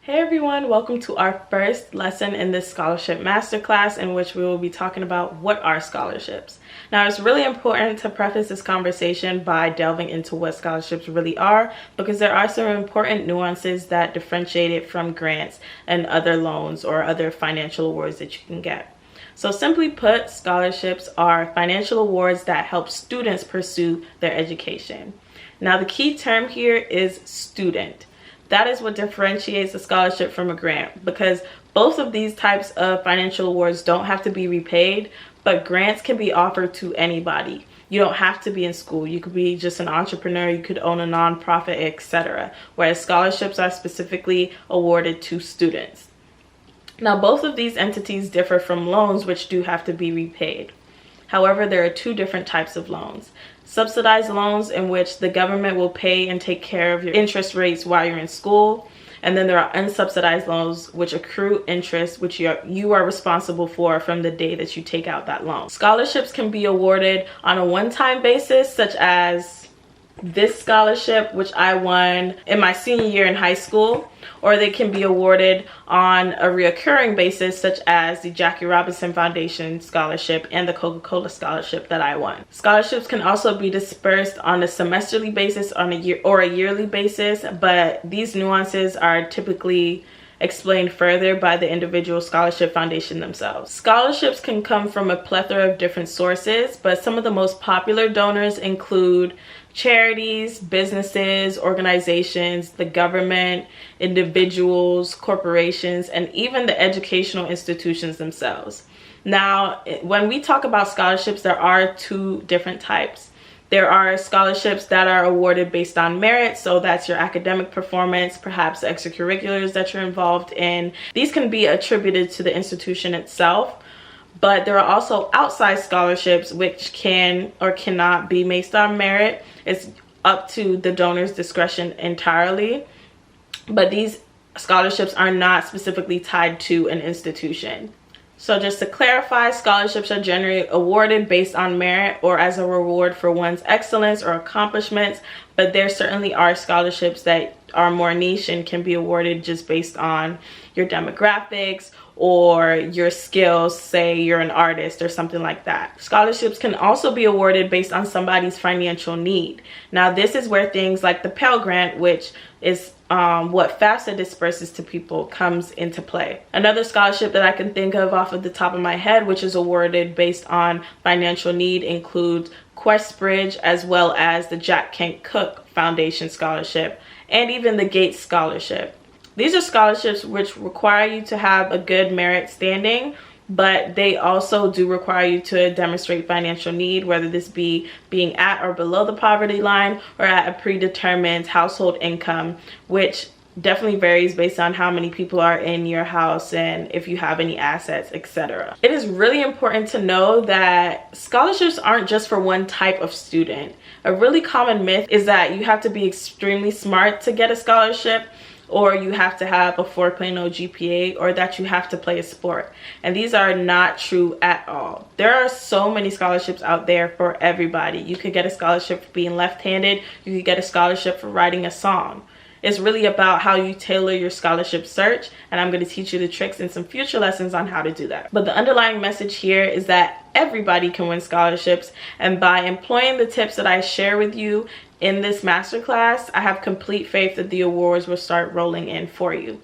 Hey everyone, welcome to our first lesson in this scholarship masterclass, in which we will be talking about what are scholarships. Now, it's really important to preface this conversation by delving into what scholarships really are, because there are some important nuances that differentiate it from grants and other loans or other financial awards that you can get. So simply put, scholarships are financial awards that help students pursue their education. Now, the key term here is student. That is what differentiates a scholarship from a grant, because both of these types of financial awards don't have to be repaid, but grants can be offered to anybody. You don't have to be in school. You could be just an entrepreneur, you could own a nonprofit, etc. Whereas scholarships are specifically awarded to students. Now, both of these entities differ from loans, which do have to be repaid. However, there are two different types of loans. Subsidized loans, in which the government will pay and take care of your interest rates while you're in school. And then there are unsubsidized loans, which accrue interest, which you are responsible for from the day that you take out that loan. Scholarships can be awarded on a one-time basis, such as this scholarship, which I won in my senior year in high school, or they can be awarded on a reoccurring basis, such as the Jackie Robinson Foundation scholarship and the Coca-Cola scholarship that I won. Scholarships can also be dispersed on a semesterly basis, on a yearly basis, but these nuances are typically explained further by the individual scholarship foundation themselves. Scholarships can come from a plethora of different sources, but some of the most popular donors include charities, businesses, organizations, the government, individuals, corporations, and even the educational institutions themselves. Now, when we talk about scholarships, there are two different types. There are scholarships that are awarded based on merit, so that's your academic performance, perhaps the extracurriculars that you're involved in. These can be attributed to the institution itself, but there are also outside scholarships which can or cannot be based on merit. It's up to the donor's discretion entirely, but these scholarships are not specifically tied to an institution. So just to clarify, scholarships are generally awarded based on merit or as a reward for one's excellence or accomplishments, but there certainly are scholarships that are more niche and can be awarded just based on your demographics or your skills. Say you're an artist or something like that. Scholarships can also be awarded based on somebody's financial need. Now, this is where things like the Pell Grant, which is what FAFSA disperses to people, comes into play. Another scholarship that I can think of off of the top of my head, which is awarded based on financial need, includes Questbridge, as well as the Jack Kent Cooke Foundation Scholarship, and even the Gates Scholarship. These are scholarships which require you to have a good merit standing, but they also do require you to demonstrate financial need, whether this be being at or below the poverty line or at a predetermined household income, which definitely varies based on how many people are in your house and if you have any assets, etc. It is really important to know that scholarships aren't just for one type of student. A really common myth is that you have to be extremely smart to get a scholarship, or you have to have a 4.0 GPA, or that you have to play a sport. And these are not true at all. There are so many scholarships out there for everybody. You could get a scholarship for being left-handed. You could get a scholarship for writing a song. It's really about how you tailor your scholarship search, and I'm going to teach you the tricks in some future lessons on how to do that. But the underlying message here is that everybody can win scholarships, and by employing the tips that I share with you in this masterclass, I have complete faith that the awards will start rolling in for you.